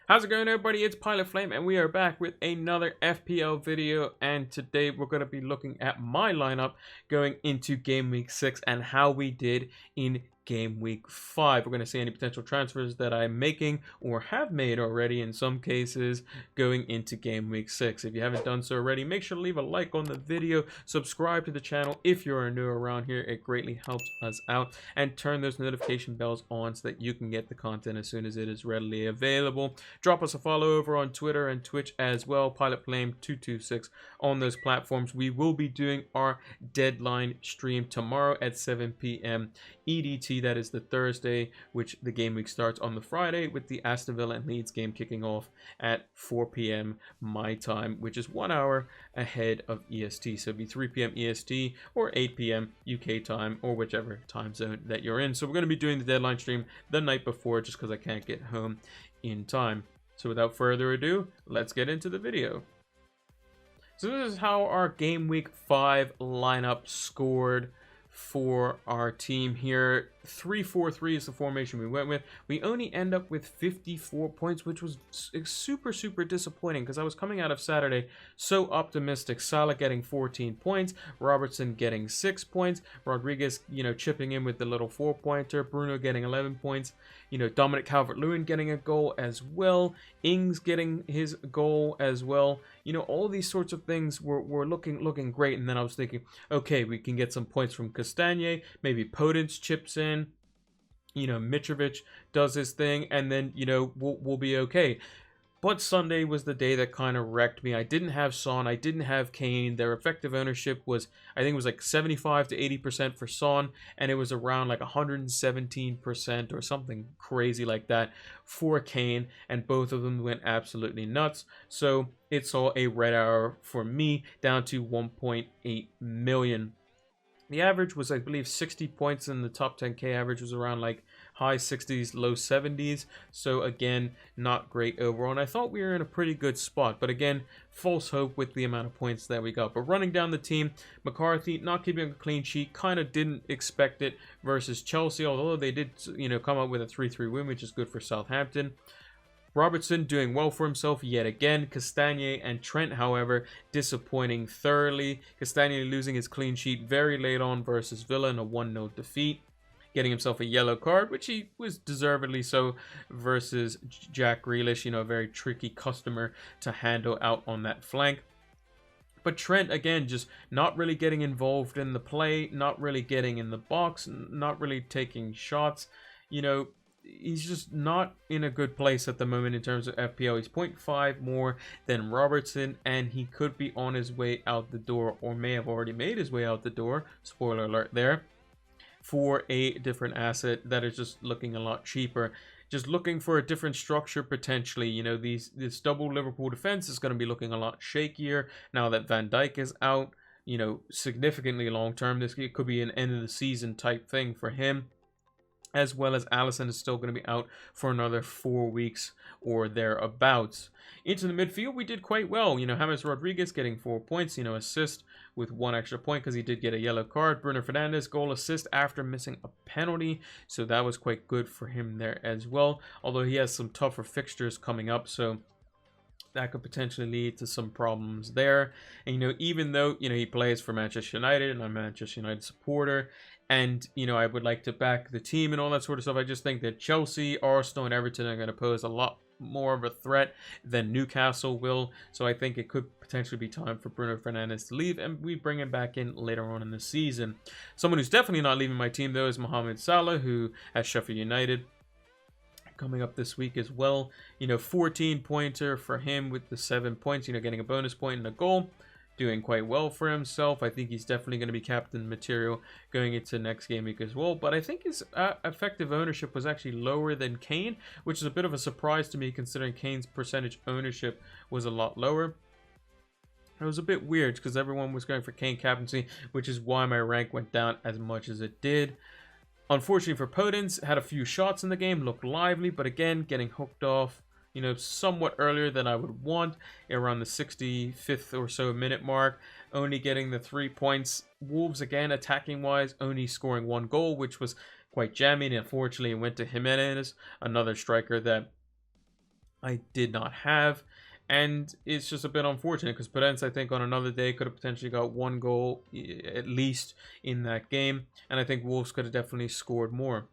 How's it going, everybody? It's Pilot Flame, and we are back with another FPL video. And today we're going to be looking at my lineup going into Game Week 6 and how we did in Game Week 5. We're going to see any potential transfers that I'm making or have made already in some cases going into Game Week 6. If you haven't done so already, make sure to leave a like on the video, subscribe to the channel if you're new around here. It greatly helps us out, and turn those notification bells on so that you can get the content as soon as it is readily available. Drop us a follow over on Twitter and Twitch as well, Pilot Flame 226 on those platforms. We will be doing our deadline stream tomorrow at 7 p.m. EDT. That is the Thursday, which the game week starts on the Friday with the Aston Villa and Leeds game kicking off at 4 p.m. my time, which is 1 hour ahead of EST. So it'll be 3 p.m. EST or 8 p.m. UK time, or whichever time zone that you're in. So we're going to be doing the deadline stream the night before just because I can't get home in time. So without further ado, let's get into the video. So this is how our Game Week 5 lineup scored for our team here. 3-4-3 is the formation we went with. We only end up with 54 points, which was super disappointing because I was coming out of Saturday so optimistic. Salah getting 14 points, Robertson getting 6 points, Rodriguez, chipping in with the little 4-pointer, Bruno getting 11 points, Dominic Calvert-Lewin getting a goal as well, Ings getting his goal as well. All these sorts of things were looking great, and then I was thinking, okay, we can get some points from Castagne, maybe Podence chips in, Mitrovic does his thing, and then, we'll be okay. But Sunday was the day that kind of wrecked me. I didn't have Son, I didn't have Kane. Their effective ownership was, I think it was like 75 to 80% for Son, and it was around like 117% or something crazy like that for Kane, and both of them went absolutely nuts. So it saw a red arrow for me down to 1.8 million. The average was, I believe, 60 points, and the top 10k average was around like high 60s, low 70s. So again, not great overall. And I thought we were in a pretty good spot, but again, false hope with the amount of points that we got. But running down the team, McCarthy not keeping a clean sheet, kind of didn't expect it versus Chelsea, although they did, come up with a 3-3 win, which is good for Southampton. Robertson doing well for himself yet again. Castagne and Trent, however, disappointing thoroughly. Castagne losing his clean sheet very late on versus Villa in a 1-0 defeat, getting himself a yellow card, which he was deservedly so, versus Jack Grealish, a very tricky customer to handle out on that flank. But Trent, again, just not really getting involved in the play, not really getting in the box, not really taking shots. He's just not in a good place at the moment in terms of FPL. He's 0.5 more than Robertson, and he could be on his way out the door, or may have already made his way out the door. Spoiler alert there. For a different asset that is just looking a lot cheaper. Just looking for a different structure potentially. This double Liverpool defense is going to be looking a lot shakier now that Van Dijk is out. Significantly long term. This could be an end of the season type thing for him, as well as Alisson is still going to be out for another 4 weeks or thereabouts. Into the midfield, we did quite well. James Rodriguez getting 4 points, assist with 1 extra point because he did get a yellow card. Bruno Fernandes, goal assist after missing a penalty, so that was quite good for him there as well. Although he has some tougher fixtures coming up, so that could potentially lead to some problems there. And, even though, he plays for Manchester United, and I'm a Manchester United supporter, and, I would like to back the team and all that sort of stuff, I just think that Chelsea, Arsenal, and Everton are going to pose a lot more of a threat than Newcastle will. So I think it could potentially be time for Bruno Fernandes to leave, and we bring him back in later on in the season. Someone who's definitely not leaving my team, though, is Mohamed Salah, who has Sheffield United coming up this week as well. 14-pointer for him with the 7 points, getting a bonus point and a goal. Doing quite well for himself. I think he's definitely going to be captain material going into next game week as well. But I think his effective ownership was actually lower than Kane, which is a bit of a surprise to me considering Kane's percentage ownership was a lot lower. It was a bit weird because everyone was going for Kane captaincy, which is why my rank went down as much as it did. Unfortunately for Podence, had a few shots in the game, looked lively, but again, getting hooked off somewhat earlier than I would want, around the 65th or so minute mark, only getting the 3 points. Wolves, again, attacking wise, only scoring 1 goal, which was quite jammy, and unfortunately it went to Jimenez, another striker that I did not have. And it's just a bit unfortunate because Podence, I think, on another day could have potentially got 1 goal at least in that game. And I think Wolves could have definitely scored more.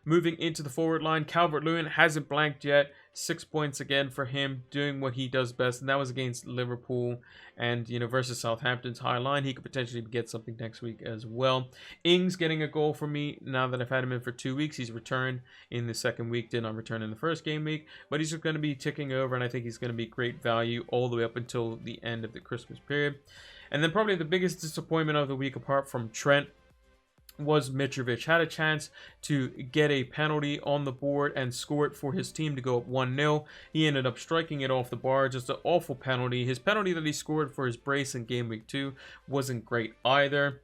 Moving into the forward line, Calvert-Lewin hasn't blanked yet. 6 points again for him, doing what he does best, and that was against Liverpool and, versus Southampton's high line. He could potentially get something next week as well. Ings getting a goal for me now that I've had him in for 2 weeks. He's returned in the second week, did not return in the first game week, but he's just going to be ticking over, and I think he's going to be great value all the way up until the end of the Christmas period. And then probably the biggest disappointment of the week, apart from Trent, was Mitrovic. Had a chance to get a penalty on the board and score it for his team to go up 1-0. He ended up striking it off the bar. Just an awful penalty. His penalty that he scored for his brace in game week 2 wasn't great either.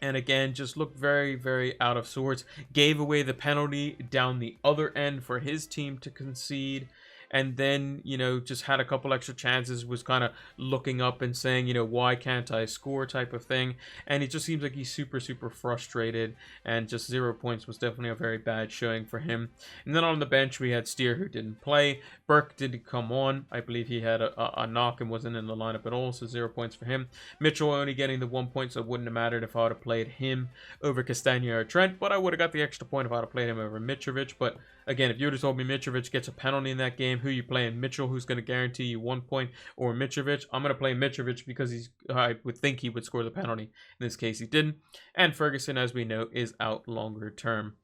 And again, just looked very, very out of sorts. Gave away the penalty down the other end for his team to concede. And then, just had a couple extra chances, was kind of looking up and saying, why can't I score type of thing. And it just seems like he's super, super frustrated. And just 0 points was definitely a very bad showing for him. And then on the bench, we had Steer, who didn't play. Burke didn't come on. I believe he had a knock and wasn't in the lineup at all, so 0 points for him. Mitchell only getting the 1 point, so it wouldn't have mattered if I would have played him over Castagna or Trent. But I would have got the extra point if I would have played him over Mitrovic. But again, if you would have told me Mitrovic gets a penalty in that game, who you playing? Mitchell, who's going to guarantee you 1 point, or Mitrovic? I'm going to play Mitrovic because I would think he would score the penalty. In this case, he didn't. And Ferguson, as we know, is out longer term.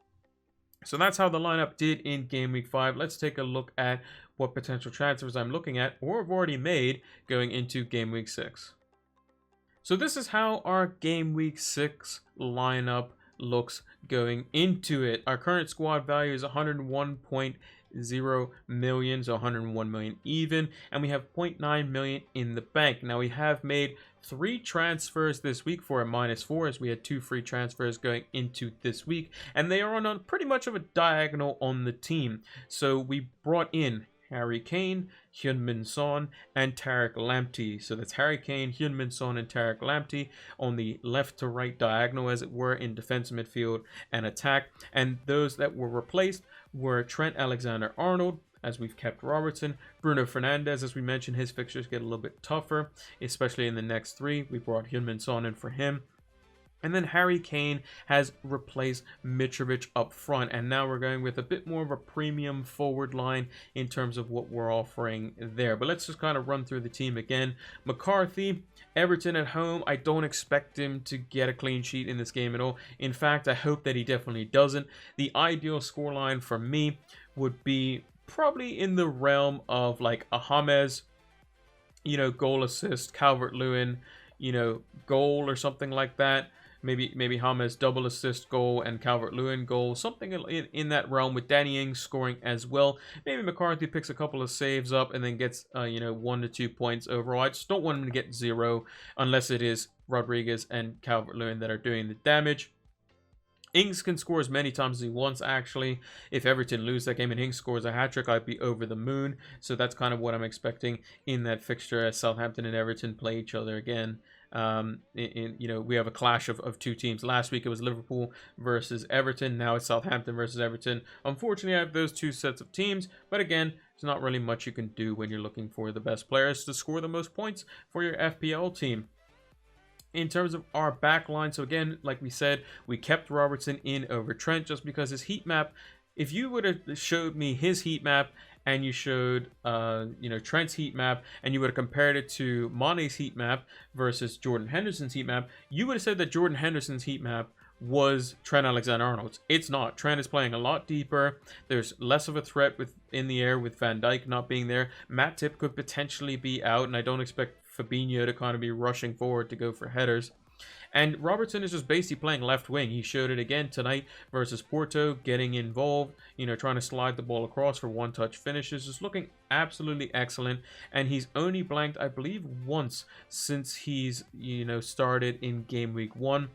So that's how the lineup did in Game Week 5. Let's take a look at what potential transfers I'm looking at or have already made going into Game Week 6. So this is how our Game Week 6 lineup looks going into it. Our current squad value is 101.0 million, so 101 million even, and we have 0.9 million in the bank. Now we have made 3 transfers this week for a -4, as we had 2 free transfers going into this week, and they are on pretty much of a diagonal on the team. So we brought in Harry Kane, Heung-min Son, and Tariq Lamptey. So that's Harry Kane, Heung-min Son, and Tariq Lamptey on the left to right diagonal, as it were, in defense, midfield, and attack. And those that were replaced were Trent Alexander-Arnold, as we've kept Robertson. Bruno Fernandes, as we mentioned, his fixtures get a little bit tougher, especially in the next 3. We brought Heung-min Son in for him. And then Harry Kane has replaced Mitrovic up front. And now we're going with a bit more of a premium forward line in terms of what we're offering there. But let's just kind of run through the team again. McCarthy, Everton at home. I don't expect him to get a clean sheet in this game at all. In fact, I hope that he definitely doesn't. The ideal scoreline for me would be probably in the realm of like a James, goal assist, Calvert-Lewin, goal or something like that. Maybe James double assist goal and Calvert-Lewin goal, something in that realm, with Danny Ings scoring as well. Maybe McCarthy picks a couple of saves up and then gets 1 to 2 points overall. I just don't want him to get 0 unless it is Rodriguez and Calvert-Lewin that are doing the damage. Ings can score as many times as he wants, actually. If Everton lose that game and Ings scores a hat-trick, I'd be over the moon. So that's kind of what I'm expecting in that fixture as Southampton and Everton play each other again. We have a clash of 2 teams. Last week it was Liverpool versus Everton. Now it's Southampton versus Everton. Unfortunately, I have those 2 sets of teams. But again, there's not really much you can do when you're looking for the best players to score the most points for your FPL team. In terms of our back line, so again, like we said, we kept Robertson in over Trent just because his heat map, if you would have showed me his heat map and you showed Trent's heat map and you would have compared it to Mane's heat map versus Jordan Henderson's heat map, you would have said that Jordan Henderson's heat map was Trent Alexander-Arnold's. It's not. Trent is playing a lot deeper. There's less of a threat in the air with Van Dijk not being there. Matip could potentially be out, and I don't expect Fabinho to kind of be rushing forward to go for headers. And Robertson is just basically playing left wing. He showed it again tonight versus Porto, getting involved, trying to slide the ball across for one-touch finishes, just looking absolutely excellent. And he's only blanked, I believe, once since he's, started in Game Week 1.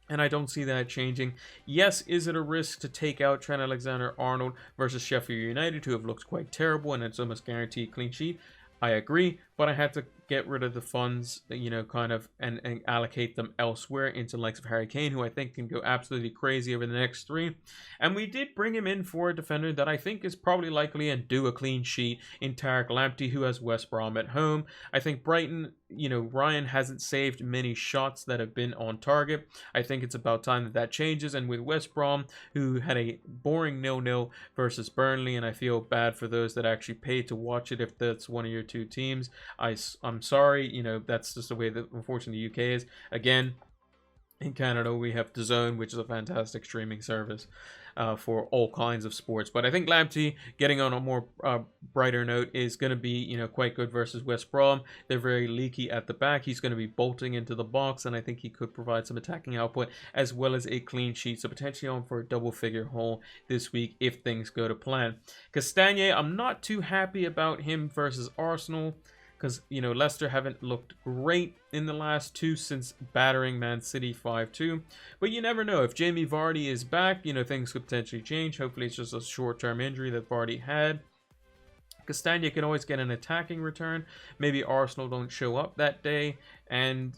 And I don't see that changing. Yes, is it a risk to take out Trent Alexander-Arnold versus Sheffield United, who have looked quite terrible, and it's almost guaranteed clean sheet? I agree, but I had to get rid of the funds, kind of, and allocate them elsewhere into the likes of Harry Kane, who I think can go absolutely crazy over the next 3. And we did bring him in for a defender that I think is probably likely and do a clean sheet in Tariq Lamptey, who has West Brom at home. I think Brighton, Ryan hasn't saved many shots that have been on target. I think it's about time that changes. And with West Brom, who had a boring 0-0 versus Burnley, and I feel bad for those that actually paid to watch it if that's one of your two teams. I'm sorry, that's just the way that unfortunately the UK is. Again, in Canada, we have DAZN, which is a fantastic streaming service for all kinds of sports. But I think Lamptey, getting on a more brighter note, is going to be quite good versus West Brom. They're very leaky at the back. He's going to be bolting into the box, and I think he could provide some attacking output as well as a clean sheet. So potentially on for a double-figure haul this week if things go to plan. Castagne, I'm not too happy about him versus Arsenal, because Leicester haven't looked great in the last 2 since battering Man City 5-2. But you never know. If Jamie Vardy is back, things could potentially change. Hopefully it's just a short-term injury that Vardy had. Castagne can always get an attacking return. Maybe Arsenal don't show up that day, and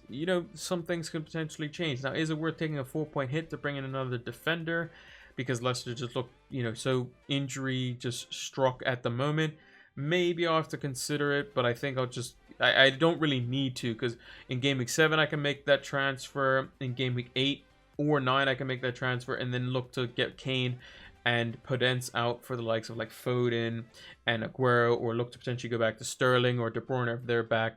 some things could potentially change. Now, is it worth taking a 4-point hit to bring in another defender? Because Leicester just look, so injury just struck at the moment. Maybe I'll have to consider it, but I think I don't really need to, because in Game Week 7 I can make that transfer. In Game Week 8 or 9 I can make that transfer, and then look to get Kane and Podence out for the likes of like Foden and Aguero, or look to potentially go back to Sterling or De Bruyne if they're back,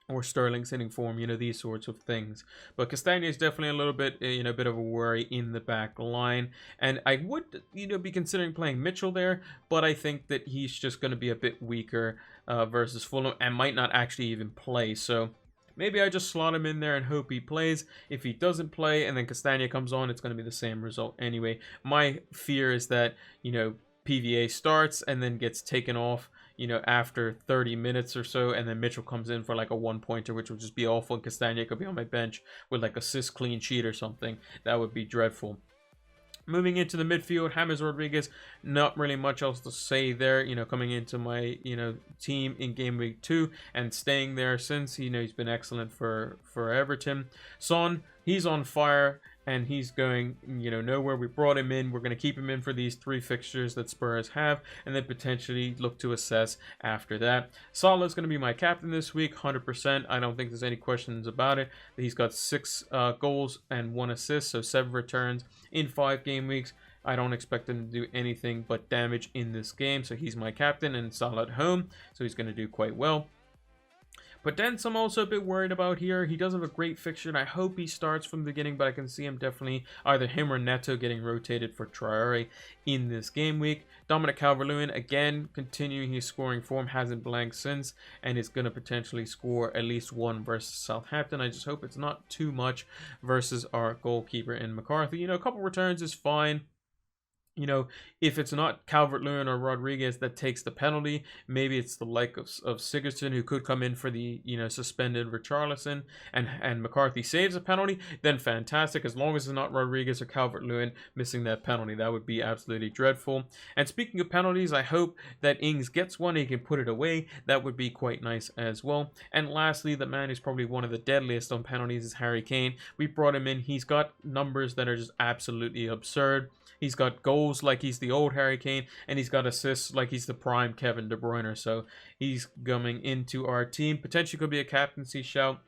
or Sterling's hitting form, these sorts of things. But Castagne is definitely a little bit, a bit of a worry in the back line. And I would, be considering playing Mitchell there, but I think that he's just going to be a bit weaker versus Fulham and might not actually even play. So maybe I just slot him in there and hope he plays. If he doesn't play and then Castagne comes on, it's going to be the same result anyway. My fear is that, PVA starts and then gets taken off after 30 minutes or so, and then Mitchell comes in for like a 1-pointer, which would just be awful, and Castagne could be on my bench with like assist, clean sheet or something. That would be dreadful. Moving into the midfield, James Rodriguez, not really much else to say there, coming into my, team in Game Week 2 and staying there since, he's been excellent for Everton. Son, he's on fire and he's going, nowhere. We brought him in. We're going to keep him in for these 3 fixtures that Spurs have, and then potentially look to assess after that. Salah is going to be my captain this week, 100%. I don't think there's any questions about it. He's got 6 goals and 1 assist, so 7 returns in 5 game weeks. I don't expect him to do anything but damage in this game, so he's my captain, and Salah at home, so he's going to do quite well. But then I'm also a bit worried about here. He does have a great fixture, and I hope he starts from the beginning, but I can see him definitely, either him or Neto, getting rotated for Traore in this game week. Dominic Calvert-Lewin, again, continuing his scoring form, hasn't blanked since, and is going to potentially score at least 1 versus Southampton. I just hope it's not too much versus our goalkeeper in McCarthy. A couple returns is fine. If it's not Calvert-Lewin or Rodriguez that takes the penalty, maybe it's the like of Sigurdsson, who could come in for the, suspended Richarlison, and McCarthy saves a penalty, then fantastic. As long as it's not Rodriguez or Calvert-Lewin missing that penalty, that would be absolutely dreadful. And speaking of penalties, I hope that Ings gets one, he can put it away. That would be quite nice as well. And lastly, the man who's probably one of the deadliest on penalties is Harry Kane. We brought him in. He's got numbers that are just absolutely absurd. He's got goals like he's the old Harry Kane, and he's got assists like he's the prime Kevin De Bruyne. So he's coming into our team. Potentially could be a captaincy shout.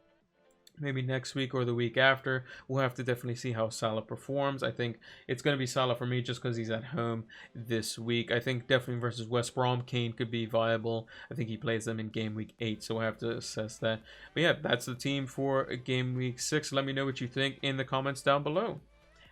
Maybe next week or the week after. We'll have to definitely see how Salah performs. I think it's going to be Salah for me just because he's at home this week. I think definitely versus West Brom, Kane could be viable. I think he plays them in Game Week 8, so we'll have to assess that. But yeah, that's the team for Game Week 6. Let me know what you think in the comments down below.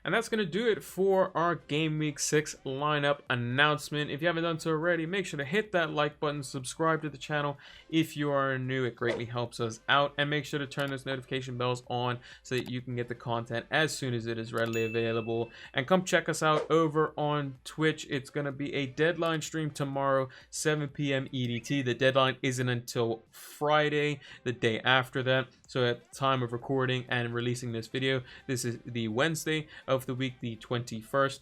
And that's going to do it for our Game Week 6 lineup announcement. If you haven't done so already, make sure to hit that like button, subscribe to the channel if you are new. It greatly helps us out. And make sure to turn those notification bells on so that you can get the content as soon as it is readily available. And come check us out over on Twitch. It's going to be a deadline stream tomorrow, 7 p.m. EDT. The deadline isn't until Friday, the day after that. So at the time of recording and releasing this video, this is the Wednesday of the week, the 21st.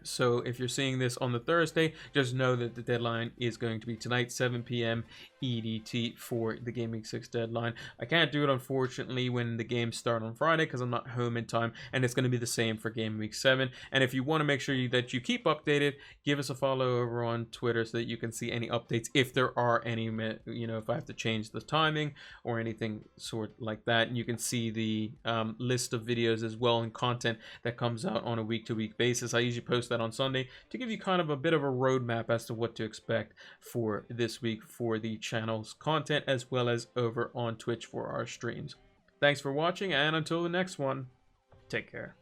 So if you're seeing this on the Thursday, just know that the deadline is going to be tonight, 7 p.m. EDT for the Game Week 6 deadline. I can't do it, unfortunately, when the games start on Friday because I'm not home in time, and it's going to be the same for Game Week 7. And if you want to make sure that you keep updated, give us a follow over on Twitter so that you can see any updates if there are any, if I have to change the timing or anything sort like that. And you can see the list of videos as well and content that comes out on a week-to-week basis. I usually post that on Sunday to give you kind of a bit of a roadmap as to what to expect for this week for the channel's content, as well as over on Twitch for our streams. Thanks for watching, and until the next one, take care.